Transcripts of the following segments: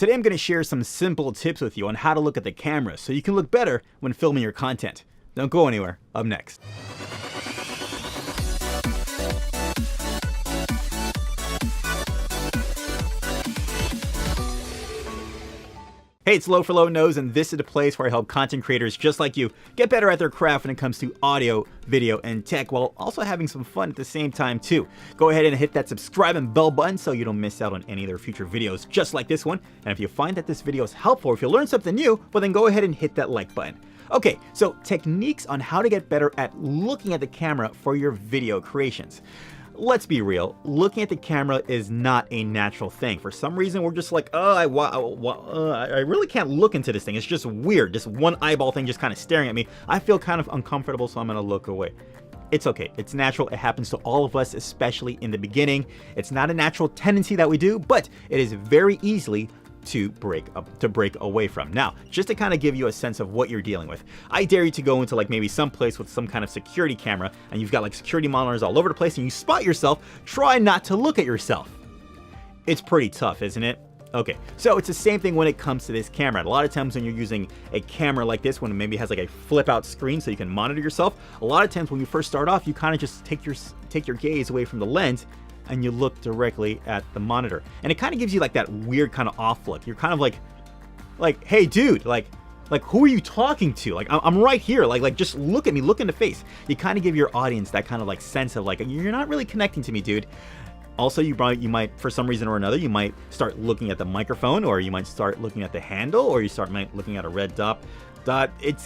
Today I'm going to share some simple tips with you on how to look at the camera so you can look better when filming your content. Don't go anywhere. Up next. Hey, it's Low for Low Nose, and this is the place where I help content creators just like you get better at their craft when it comes to audio, video, and tech, while also having some fun at the same time too. Go ahead and hit that subscribe and bell button so you don't miss out on any of their future videos just like this one. And if you find that this video is helpful, or if you learn something new, well then go ahead and hit that like button. Okay, so techniques on how to get better at looking at the camera for your video creations. Let's be real, looking at the camera is not a natural thing. For some reason, we're just like, oh, I really can't look into this thing. It's just weird. This one eyeball thing just kind of staring at me. I feel kind of uncomfortable, so I'm going to look away. It's okay. It's natural. It happens to all of us, especially in the beginning. It's not a natural tendency that we do, but it is very easily to break away from. Now, just to kind of give you a sense of what you're dealing with, I dare you to go into like maybe some place with some kind of security camera and you've got like security monitors all over the place and you spot yourself. Try not to look at yourself. It's pretty tough, isn't it? Okay, so it's the same thing when it comes to this camera. A lot of times when you're using a camera like this one, it maybe has like a flip out screen so you can monitor yourself. A lot of times when you first start off, you kind of just take your gaze away from the lens and you look directly at the monitor. And it kind of gives you like that weird kind of off look. You're kind of like, hey dude, like who are you talking to? Like I'm right here, like just look at me, look in the face. You kind of give your audience that kind of like sense of like, you're not really connecting to me, dude. Also, you might, for some reason or another, you might start looking at the microphone, or you might start looking at the handle, or you start looking at a red dot. It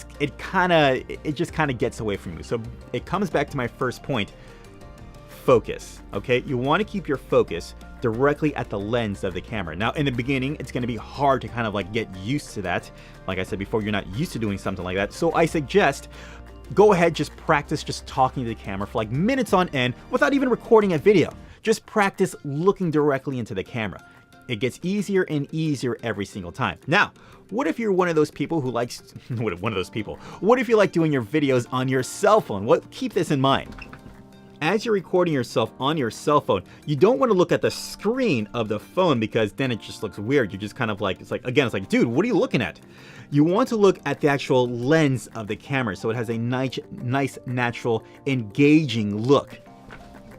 just kind of gets away from you. So it comes back to my first point. Focus, okay? You want to keep your focus directly at the lens of the camera. Now, in the beginning, it's going to be hard to kind of like get used to that. Like I said before, you're not used to doing something like that. So I suggest go ahead, just practice just talking to the camera for like minutes on end without even recording a video. Just practice looking directly into the camera. It gets easier and easier every single time. Now, what if you're one of those people who likes, what if you like doing your videos on your cell phone? Keep this in mind. As you're recording yourself on your cell phone, you don't want to look at the screen of the phone because then it just looks weird. You're just kind of like, it's like, dude, what are you looking at? You want to look at the actual lens of the camera so it has a nice, natural, engaging look.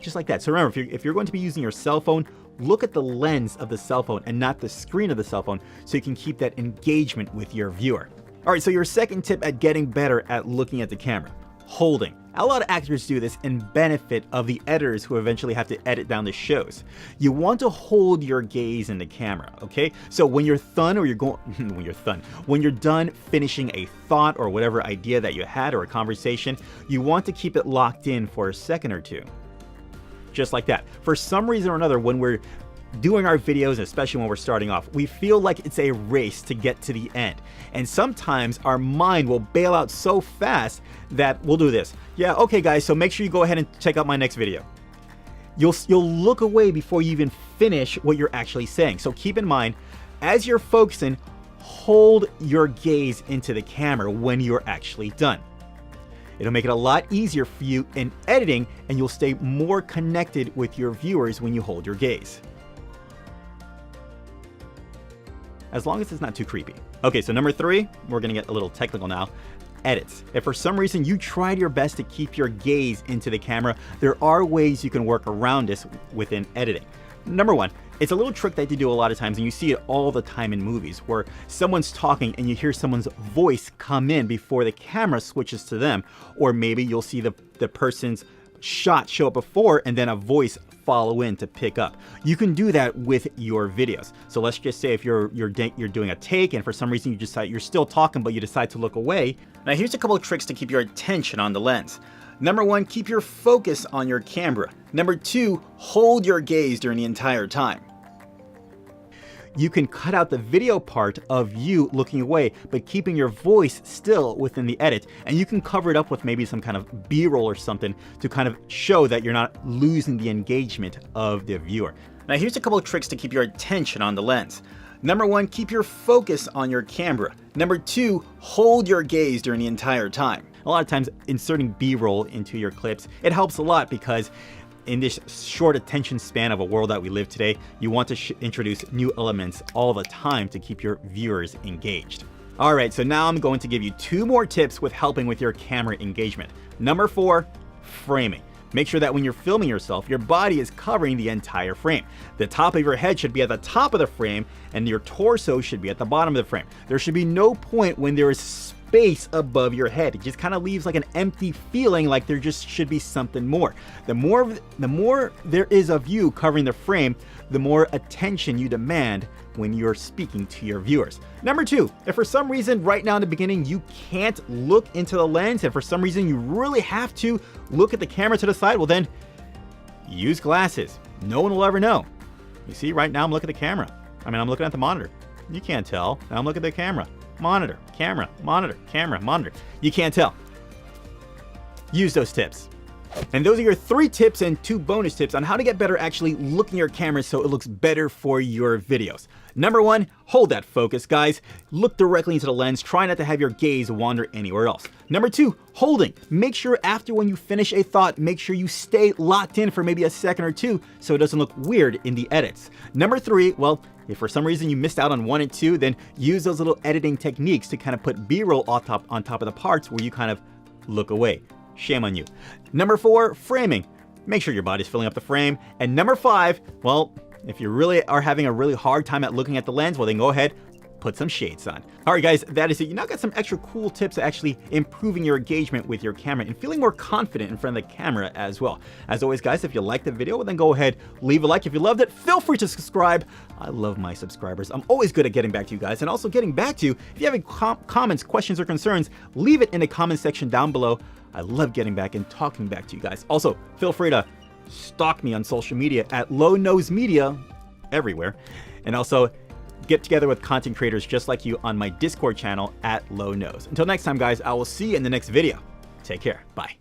Just like that. So remember, if you're going to be using your cell phone, look at the lens of the cell phone and not the screen of the cell phone so you can keep that engagement with your viewer. All right, so your second tip at getting better at looking at the camera, holding. A lot of actors do this in benefit of the editors who eventually have to edit down the shows. You want to hold your gaze in the camera, okay? So when you're done finishing a thought or whatever idea that you had or a conversation, you want to keep it locked in for a second or two. Just like that. For some reason or another, when we're doing our videos, especially when we're starting off, we feel like it's a race to get to the end. And sometimes our mind will bail out so fast that we'll do this. Yeah, okay guys, so make sure you go ahead and check out my next video. You'll look away before you even finish what you're actually saying. So keep in mind, as you're focusing, hold your gaze into the camera when you're actually done. It'll make it a lot easier for you in editing, and you'll stay more connected with your viewers when you hold your gaze. As long as it's not too creepy. Okay, so number 3, we're gonna get a little technical now. Edits. If for some reason you tried your best to keep your gaze into the camera, there are ways you can work around this within editing. Number 1, it's a little trick that you do a lot of times, and you see it all the time in movies, where someone's talking and you hear someone's voice come in before the camera switches to them, or maybe you'll see the person's shot show up before and then a voice follow in to pick up. You can do that with your videos. So let's just say if you're doing a take and for some reason you decide you're still talking but you decide to look away. Now here's a couple of tricks to keep your attention on the lens. Number 1, keep your focus on your camera. Number 2, hold your gaze during the entire time. You can cut out the video part of you looking away, but keeping your voice still within the edit. And you can cover it up with maybe some kind of B-roll or something to kind of show that you're not losing the engagement of the viewer. Now here's a couple of tricks to keep your attention on the lens. Number 1, keep your focus on your camera. Number 2, hold your gaze during the entire time. A lot of times inserting B-roll into your clips, it helps a lot because in this short attention span of a world that we live today, you want to introduce new elements all the time to keep your viewers engaged. All right, so now I'm going to give you 2 more tips with helping with your camera engagement. Number 4, framing. Make sure that when you're filming yourself, your body is covering the entire frame. The top of your head should be at the top of the frame and your torso should be at the bottom of the frame. There should be no point when there is space above your head. It just kind of leaves like an empty feeling, like there just should be something more. The more there is of you covering the frame, the more attention you demand when you're speaking to your viewers. Number 2, if for some reason right now in the beginning you can't look into the lens, and for some reason you really have to look at the camera to the side, well then use glasses. No one will ever know. You see, right now I'm looking at the camera. I'm looking at the monitor. You can't tell. Now I'm looking at the camera. Monitor, camera, monitor, camera, monitor. You can't tell. Use those tips. And those are your 3 tips and 2 bonus tips on how to get better actually looking at your camera so it looks better for your videos. Number 1, hold that focus, guys. Look directly into the lens. Try not to have your gaze wander anywhere else. Number 2, holding. Make sure after when you finish a thought, make sure you stay locked in for maybe a second or 2 so it doesn't look weird in the edits. Number 3, well, if for some reason you missed out on 1 and 2, then use those little editing techniques to kind of put B-roll on top of the parts where you kind of look away. Shame on you. Number 4, framing. Make sure your body's filling up the frame. And number 5, well, if you really are having a really hard time at looking at the lens, well then go ahead, put some shades on. All right, guys, that is it. You now got some extra cool tips to actually improving your engagement with your camera and feeling more confident in front of the camera as well. As always, guys, if you liked the video, well, then go ahead, leave a like. If you loved it, feel free to subscribe. I love my subscribers. I'm always good at getting back to you guys, and also getting back to you. If you have any comments, questions, or concerns, leave it in the comment section down below. I love getting back and talking back to you guys. Also, feel free to stalk me on social media at Low Nose Media everywhere. And also, get together with content creators just like you on my Discord channel at Low Nose. Until next time, guys, I will see you in the next video. Take care. Bye.